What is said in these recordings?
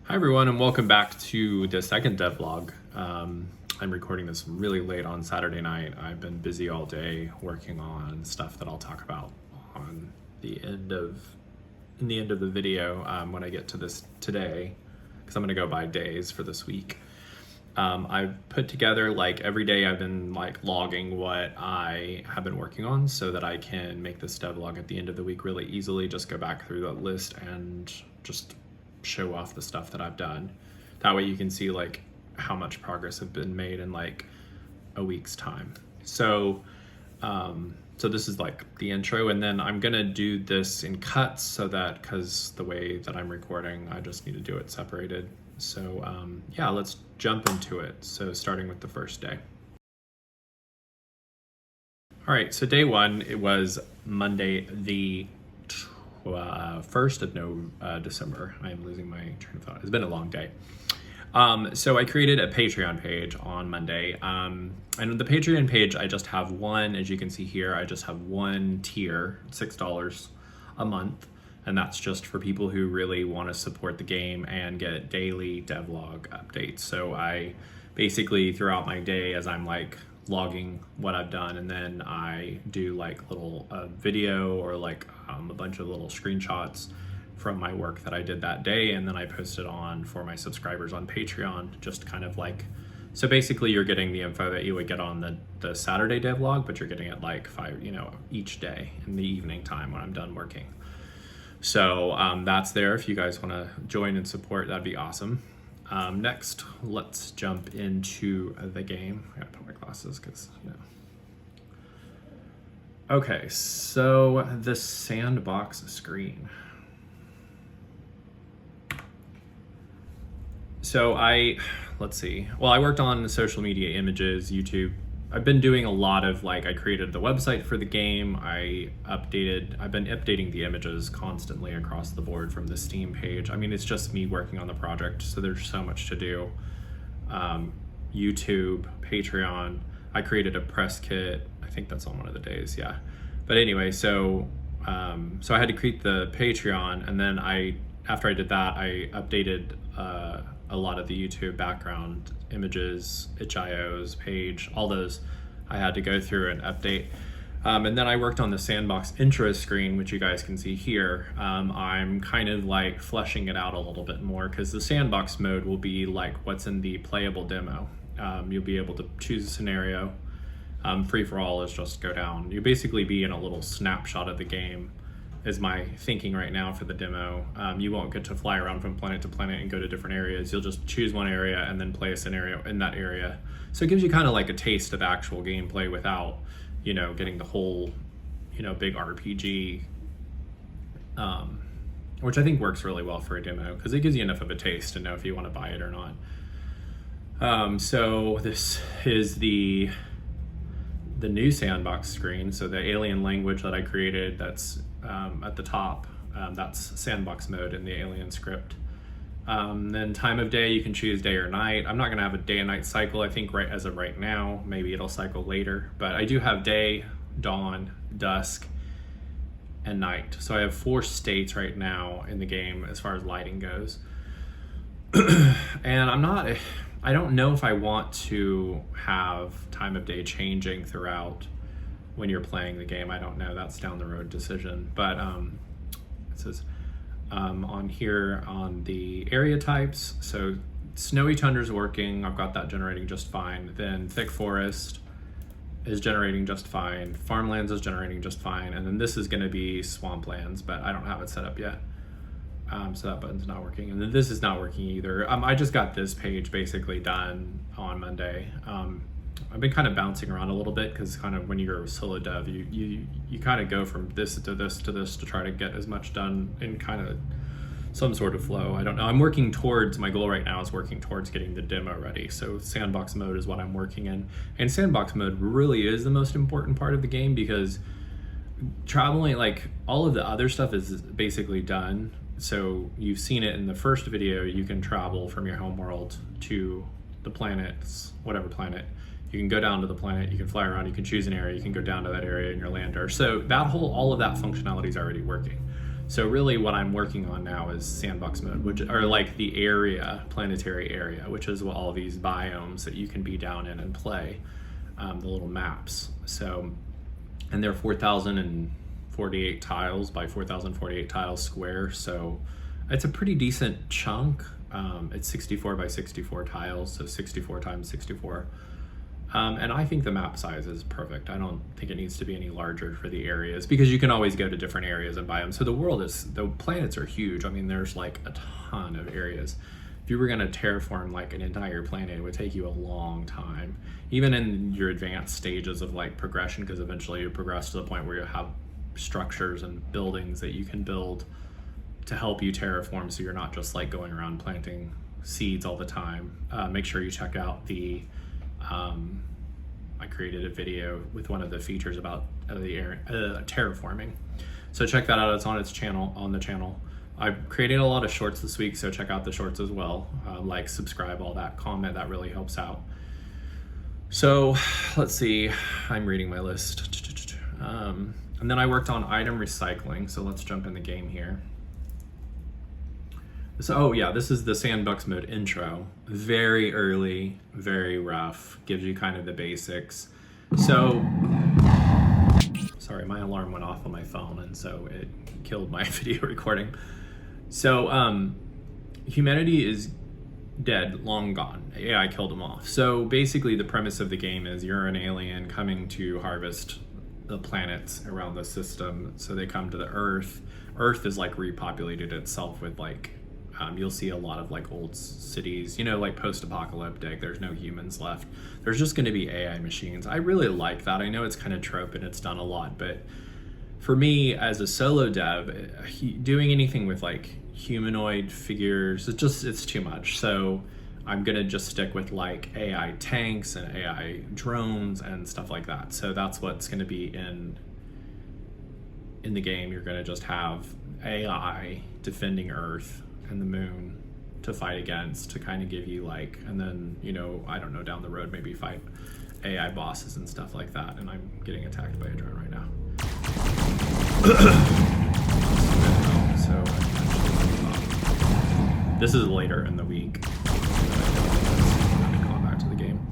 Hi everyone, and welcome back to the second devlog. I'm recording this really late on Saturday night. I've been busy all day working on stuff that I'll talk about on the end of the video when I get to this today, because I'm going to go by days for this week. I've put together, like, every day I've been logging what I have been working on so that I can make this devlog at the end of the week really easily. Just go back through that list and just show off the stuff that I've done. That way you can see how much progress has been made in a week's time. So this is the intro, and then I'm gonna do this in cuts so that, because the way that I'm recording, I just need to do it separated. So yeah, let's jump into it. So starting with the first day. All right, so day one, it was Monday the 1st of December. I am losing my train of thought. It's been a long day. So I created a Patreon page on Monday. And the Patreon page, I just have one, as you can see here, I just have one tier, $6 a month. And that's just for people who really want to support the game and get daily devlog updates. So I basically, throughout my day, as I'm logging what I've done, and then I do little video or a bunch of little screenshots from my work that I did that day, and then I post it on for my subscribers on Patreon, just kind of so basically you're getting the info that you would get on the Saturday devlog, but you're getting it 5 each day in the evening time when I'm done working. So that's there. If you guys want to join and support, that'd be awesome. Next, let's jump into the game. I gotta put my glasses because, Okay, so the sandbox screen. So let's see. Well, I worked on social media images, YouTube. I've been doing a lot of I created the website for the game. I've been updating the images constantly across the board from the Steam page. I mean, it's just me working on the project, so there's so much to do. YouTube, Patreon. I created a press kit. I think that's on one of the days, yeah. But anyway, so I had to create the Patreon, and then after I did that, I updated a lot of the YouTube background images, itch.io's page, all those I had to go through and update. And then I worked on the sandbox intro screen, which you guys can see here. I'm kind of fleshing it out a little bit more, because the sandbox mode will be what's in the playable demo. You'll be able to choose a scenario. Free for all is just go down. You basically be in a little snapshot of the game, is my thinking right now for the demo. You won't get to fly around from planet to planet and go to different areas. You'll just choose one area and then play a scenario in that area. So it gives you kind of a taste of actual gameplay without, getting the whole, big RPG, which I think works really well for a demo, because it gives you enough of a taste to know if you want to buy it or not. So this is the new sandbox screen. So the alien language that I created, that's at the top, that's sandbox mode in the alien script. Then time of day, you can choose day or night. I'm not gonna have a day and night cycle, I think, as of right now. Maybe it'll cycle later, but I do have day, dawn, dusk, and night. So I have 4 states right now in the game as far as lighting goes. And I don't know if I want to have time of day changing throughout when you're playing the game. I don't know, that's down the road decision. But it says on here on the area types, so snowy tundra is working. I've got that generating just fine. Then thick forest is generating just fine. Farmlands is generating just fine. And then this is gonna be swamplands, but I don't have it set up yet. So that button's not working. And then this is not working either. I just got this page basically done on Monday. I've been kind of bouncing around a little bit, because kind of when you're a solo dev, you kind of go from this to this to this to try to get as much done in kind of some sort of flow. I don't know. I'm working towards, my goal right now is working towards getting the demo ready. So sandbox mode is what I'm working in. And sandbox mode really is the most important part of the game, because traveling, all of the other stuff is basically done. So you've seen it in the first video. You can travel from your home world to the planets, whatever planet. You can go down to the planet, you can fly around, you can choose an area, you can go down to that area in your lander. So that all of that functionality is already working. So really what I'm working on now is sandbox mode, which are like the area, planetary area, which is all these biomes that you can be down in and play, the little maps. So, and they're 4,048 tiles by 4,048 tiles square. So it's a pretty decent chunk. It's 64 by 64 tiles, so 64 times 64. And I think the map size is perfect. I don't think it needs to be any larger for the areas, because you can always go to different areas and biomes. So the planets are huge. I mean, there's like a ton of areas. If you were gonna terraform like an entire planet, it would take you a long time, even in your advanced stages of like progression, because eventually you progress to the point where you have structures and buildings that you can build to help you terraform, so you're not just like going around planting seeds all the time. Make sure you check out the I created a video with one of the features about the terraforming, so check that out. It's on the channel. I've created a lot of shorts this week, so check out the shorts as well. Like, subscribe, all that, comment, that really helps out. So let's see, I'm reading my list. And then I worked on item recycling, so let's jump in the game here. So, oh yeah, this is the sandbox mode intro. Very early, very rough, gives you kind of the basics. So, sorry, my alarm went off on my phone, and so it killed my video recording. So, humanity is dead, long gone. AI killed them off. So basically the premise of the game is you're an alien coming to harvest the planets around the system. So they come to the Earth. Earth is like repopulated itself with like, you'll see a lot of like old cities, you know, like post-apocalyptic. There's no humans left. There's just going to be AI machines. I really like that. I know it's kind of trope and it's done a lot, but for me as a solo dev, doing anything with like humanoid figures, it's too much. So I'm gonna just stick with like AI tanks and AI drones and stuff like that. So that's what's gonna be in the game. You're gonna just have AI defending Earth and the moon to fight against, to kind of give you like, and then, you know, I don't know, down the road maybe fight AI bosses and stuff like that. And I'm getting attacked by a drone right now. So this is later in the week. Going back to the game.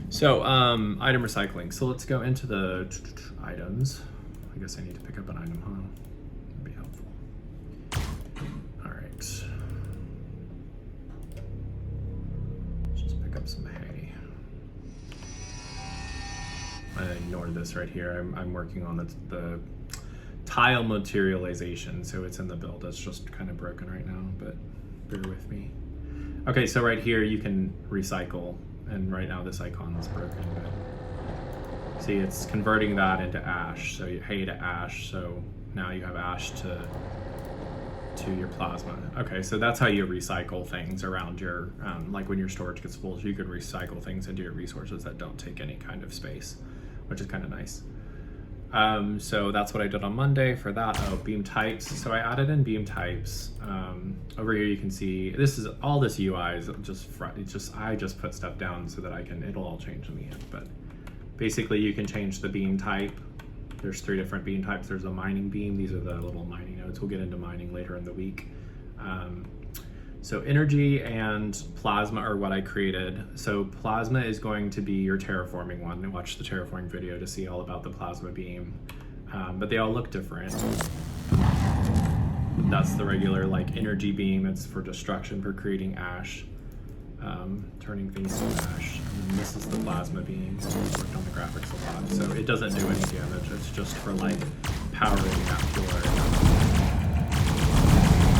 So item recycling. So let's go into the items. I guess I need to pick up an item, huh? That'd be helpful. All right. Let's just pick up some hay. I ignored this right here. I'm working on the tile materialization, so it's in the build. It's just kind of broken right now, but bear with me. Okay, so right here you can recycle, and right now this icon is broken, but see, it's converting that into ash. So hay to ash, so now you have ash to your plasma. Okay, so that's how you recycle things around your, like when your storage gets full, you can recycle things into your resources that don't take any kind of space, which is kind of nice. So that's what I did on Monday for that. Oh, beam types. So I added in beam types. Over here you can see this is all this UI is I just put stuff down so that it'll all change in the end. But basically you can change the beam type. There's 3 different beam types. There's a mining beam. These are the little mining nodes. We'll get into mining later in the week. So energy and plasma are what I created. So plasma is going to be your terraforming one. Watch the terraforming video to see all about the plasma beam. But they all look different. That's the regular like energy beam. It's for destruction, for creating ash, turning things to ash. And this is the plasma beam. I worked on the graphics a lot. So it doesn't do any damage. It's just for like powering up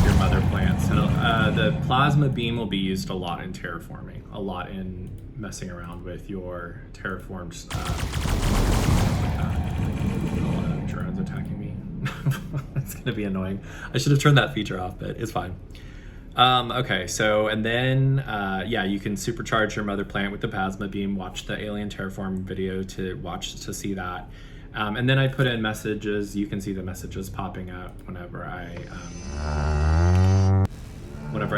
your mother plants. And the plasma beam will be used a lot in terraforming, a lot in messing around with your terraformed a lot of drones attacking me. It's gonna be annoying. I should have turned that feature off, but it's fine. Okay, so and then yeah, you can supercharge your mother plant with the plasma beam. Watch the alien terraform video to see that. And then I put in messages. You can see the messages popping up whenever I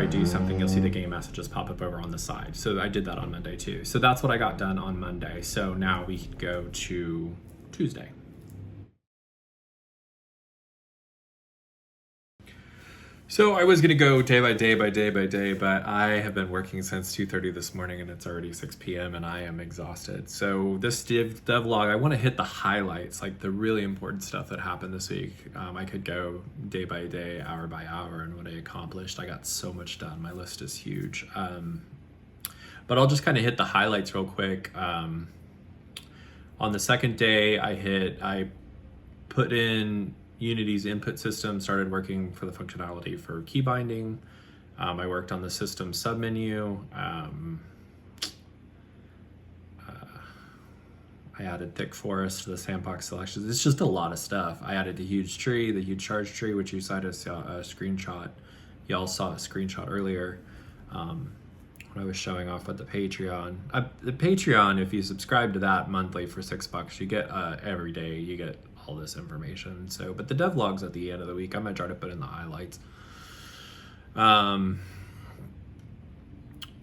do something. You'll see the game messages pop up over on the side. So I did that on Monday too. So that's what I got done on Monday. So now we can go to Tuesday. So I was gonna go day by day by day by day, but I have been working since 2:30 this morning, and it's already 6 p.m. and I am exhausted. So this devlog, I want to hit the highlights, like the really important stuff that happened this week. I could go day by day, hour by hour, and what I accomplished. I got so much done. My list is huge. But I'll just kind of hit the highlights real quick. On the second day, I put in Unity's input system, started working for the functionality for key binding. I worked on the system submenu. I added thick forest to the sandbox selections. It's just a lot of stuff. I added the huge charge tree, which you saw a screenshot. Y'all saw a screenshot earlier when I was showing off with the Patreon. The Patreon, if you subscribe to that monthly for $6, you get every day, you get all this information. So, but the devlogs at the end of the week, I'm gonna try to put in the highlights.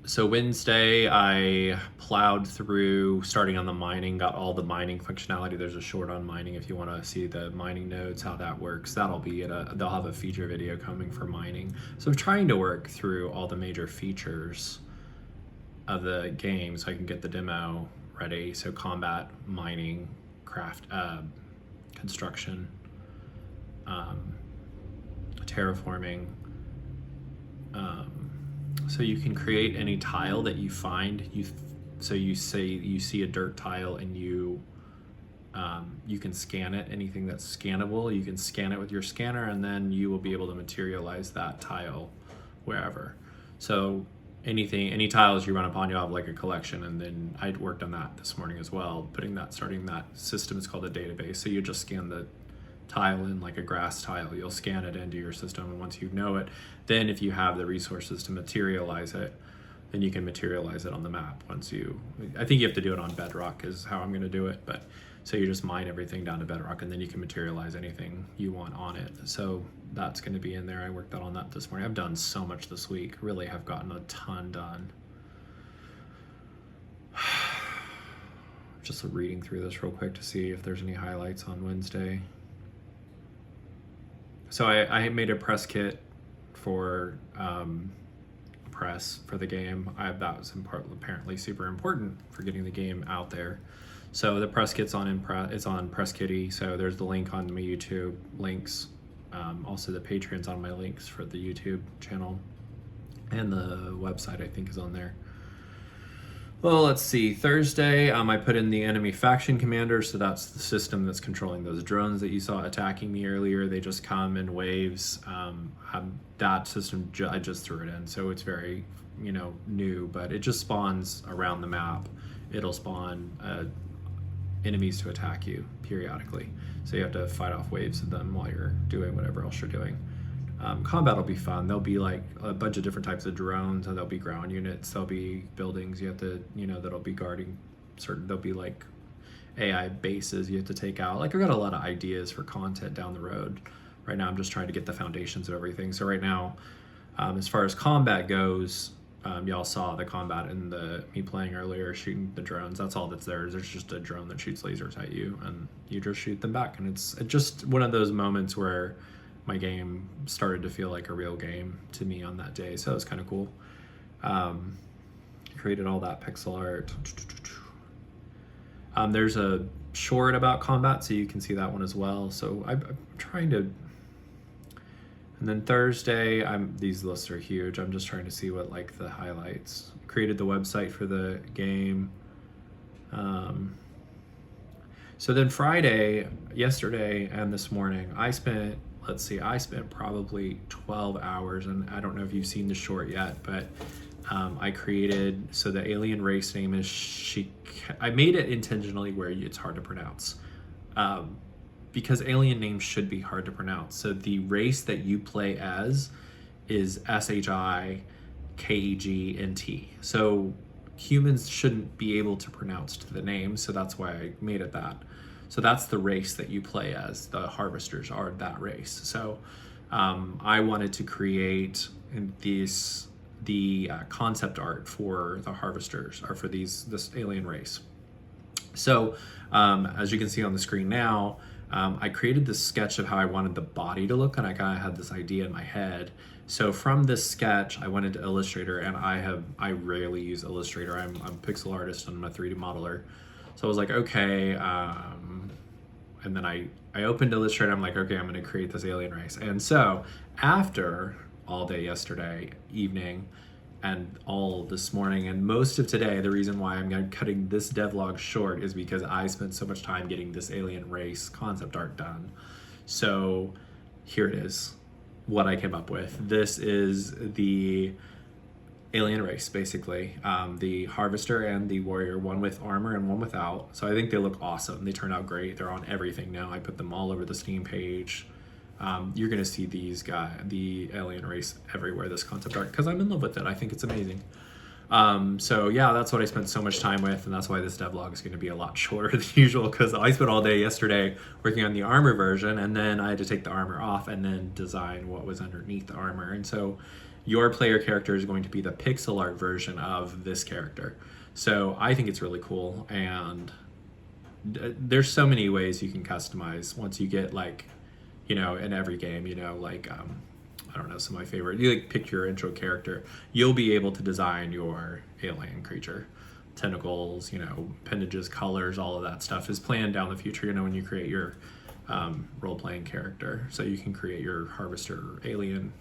So Wednesday, I plowed through, starting on the mining, got all the mining functionality. There's a short on mining if you want to see the mining nodes, how that works. That'll be they'll have a feature video coming for mining. So I'm trying to work through all the major features of the game so I can get the demo ready. So combat, mining, craft, construction, terraforming. So you can create any tile that you find. So you see a dirt tile and you can scan it. Anything that's scannable, you can scan it with your scanner, and then you will be able to materialize that tile wherever. So any tiles you run upon, you'll have like a collection, and then I worked on that this morning as well, starting that system. Is called a database. So you just scan the tile in, like a grass tile, you'll scan it into your system, and once you know it, then if you have the resources to materialize it, then you can materialize it on the map. I think you have to do it on Bedrock is how I'm going to do it, but so you just mine everything down to Bedrock, and then you can materialize anything you want on it. So that's going to be in there. I worked on that this morning. I've done so much this week, really have gotten a ton done. Just reading through this real quick to see if there's any highlights on Wednesday. So I made a press kit for press for the game. That was apparently super important for getting the game out there. So the press kit's it's on Press Kitty. So there's the link on my YouTube links. Also the Patreon's on my links for the YouTube channel, and the website I think is on there. Well, let's see. Thursday, I put in the enemy faction commander. So that's the system that's controlling those drones that you saw attacking me earlier. They just come in waves. That system, I just threw it in. So it's very, new, but it just spawns around the map. It'll spawn enemies to attack you periodically. So you have to fight off waves of them while you're doing whatever else you're doing. Combat will be fun. There'll be like a bunch of different types of drones, and there'll be ground units, there'll be buildings you have to, that'll be guarding there'll be like AI bases you have to take out. Like, I've got a lot of ideas for content down the road. Right now I'm just trying to get the foundations of everything. So right now, as far as combat goes, y'all saw the combat in me playing earlier, shooting the drones. That's all that's there. There's just a drone that shoots lasers at you, and you just shoot them back. And it's just one of those moments where my game started to feel like a real game to me on that day. So it was kind of cool. Created all that pixel art. There's a short about combat, so you can see that one as well. So I'm trying to... And then Thursday, these lists are huge. I'm just trying to see what like the highlights. Created the website for the game. So then Friday, yesterday and this morning, I spent probably 12 hours, and I don't know if you've seen the short yet, but I created, so the alien race name is I made it intentionally where it's hard to pronounce. Because alien names should be hard to pronounce. So the race that you play as is SHIKEGNT. So humans shouldn't be able to pronounce the name, so that's why I made it that. So that's the race that you play as. The harvesters are that race. So I wanted to create the concept art for the harvesters, or for this alien race. So as you can see on the screen now, I created this sketch of how I wanted the body to look, and I kind of had this idea in my head. So from this sketch, I went into Illustrator, and I rarely use Illustrator. I'm a pixel artist and I'm a 3D modeler. So I was like, okay, and then I opened Illustrator. I'm like, okay, I'm going to create this alien race. And so after all day yesterday evening and all this morning and most of today, the reason why I'm cutting this devlog short is because I spent so much time getting this alien race concept art done. So here it is, what I came up with. This is the alien race, basically. The harvester and the warrior, one with armor and one without. So I think they look awesome. They turn out great. They're on everything now. I put them all over the Steam page. You're gonna see these guys, the alien race, everywhere, this concept art, because I'm in love with it. I think it's amazing. So yeah, that's what I spent so much time with, and that's why this devlog is going to be a lot shorter than usual, because I spent all day yesterday working on the armor version, and then I had to take the armor off and then design what was underneath the armor. And so your player character is going to be the pixel art version of this character. So I think it's really cool, and there's so many ways you can customize once you get, like, you know, in every game, you know, like I don't know, some of my favorite, you like pick your intro character, you'll be able to design your alien creature. Tentacles, you know, appendages, colors, all of that stuff is planned down the future, you know, when you create your role-playing character. So you can create your harvester alien.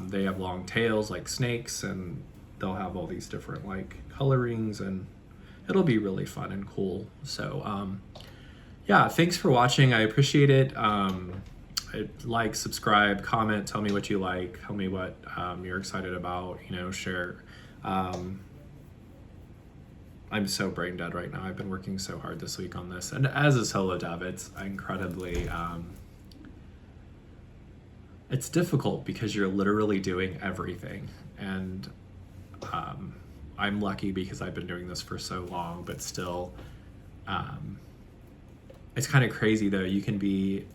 They have long tails like snakes, and they'll have all these different like colorings, and it'll be really fun and cool. So yeah, thanks for watching. I appreciate it. Like, subscribe, comment, tell me what you like, tell me what you're excited about, you know, share. I'm so brain dead right now. I've been working so hard this week on this, and as a solo dev, it's incredibly it's difficult because you're literally doing everything, and I'm lucky because I've been doing this for so long, but still it's kind of crazy though. You can be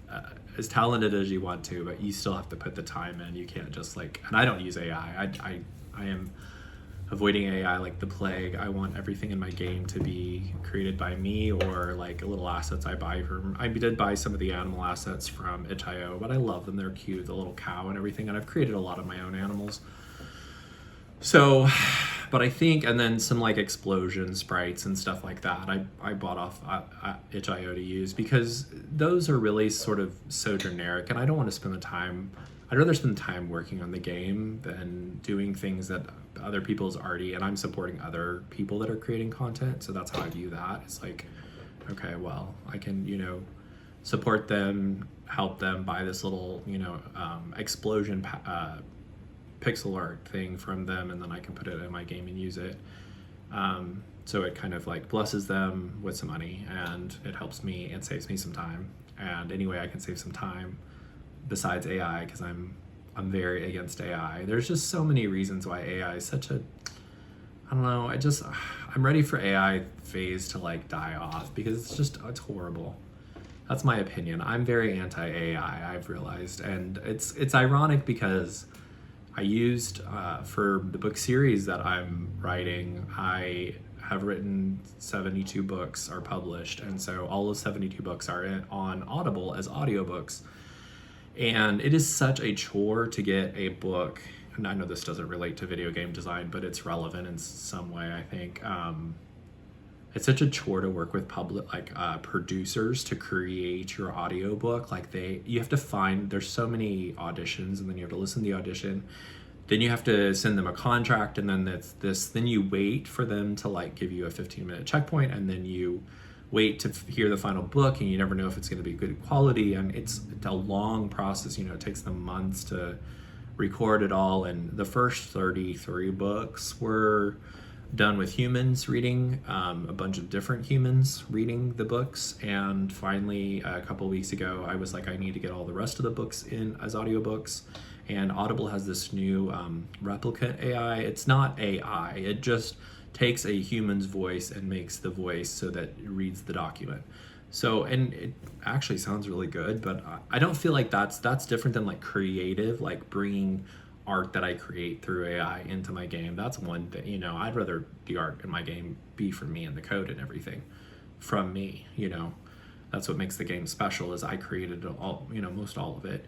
as talented as you want to, but you still have to put the time in. You can't just like, and I don't use AI. I am avoiding AI like the plague. I want everything in my game to be created by me, or like little assets I buy from. I did buy some of the animal assets from itch.io, but I love them. They're cute, the little cow and everything, and I've created a lot of my own animals. So, but I think, and then some like explosion sprites and stuff like that, I bought off itch.io to use, because those are really sort of so generic, and I don't want to spend the time. I'd rather spend time working on the game than doing things that other people's already, and I'm supporting other people that are creating content. So that's how I view that. It's like, okay, well, I can, you know, support them, help them buy this little, you know, explosion pixel art thing from them, and then I can put it in my game and use it. So it kind of like blesses them with some money, and it helps me and saves me some time. And anyway, I can save some time besides AI, because I'm very against AI. There's just so many reasons why AI is such a, I don't know, I'm ready for AI phase to like die off, because it's horrible. That's my opinion. I'm very anti-AI, I've realized, and it's ironic because I used, for the book series that I'm writing, I have written 72 books are published, and so all those 72 books are on Audible as audiobooks. And it is such a chore to get a book, and I know this doesn't relate to video game design, but it's relevant in some way, I think. It's such a chore to work with producers to create your audiobook. Like you have to find, there's so many auditions, and then you have to listen to the audition. Then you have to send them a contract, and then then you wait for them to like give you a 15-minute checkpoint, and then you wait to hear the final book, and you never know if it's going to be good quality. And it's a long process, you know, it takes them months to record it all. And the first 33 books were done with humans reading, a bunch of different humans reading the books. And finally, a couple of weeks ago, I was like, I need to get all the rest of the books in as audiobooks. And Audible has this new replicant AI. It's not AI, it just takes a human's voice and makes the voice so that it reads the document. So, and it actually sounds really good, but I don't feel like that's different than like creative, like bringing art that I create through AI into my game. That's one thing, you know, I'd rather the art in my game be from me and the code and everything from me, you know. That's what makes the game special, is I created all, most all of it.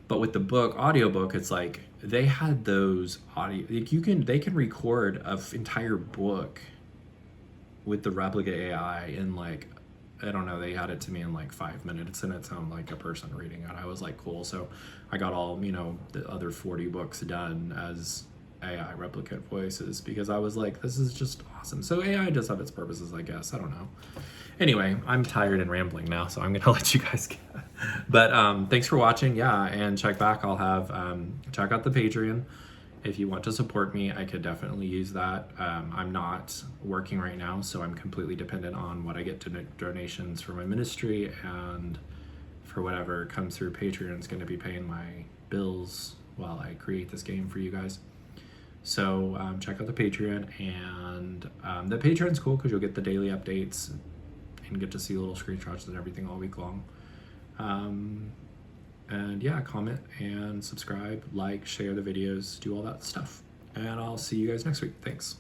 But with the audiobook, it's like they had those audio, like they can record an entire book with the Replica AI in like, I don't know, they had it to me in like 5 minutes, and it sounded like a person reading it. I was like, cool. So I got all, the other 40 books done as AI replicate voices, because I was like, this is just awesome. So AI does have its purposes, I guess. I don't know. Anyway, I'm tired and rambling now, so I'm gonna let you guys go. But thanks for watching. Yeah, and check back. I'll have check out the Patreon if you want to support me. I could definitely use that. I'm not working right now, so I'm completely dependent on what I get to donations for my ministry, and for whatever comes through Patreon is going to be paying my bills while I create this game for you guys. So check out the Patreon, and the Patreon's cool because you'll get the daily updates and get to see little screenshots and everything all week long. And yeah, comment and subscribe, like, share the videos, do all that stuff. And I'll see you guys next week. Thanks.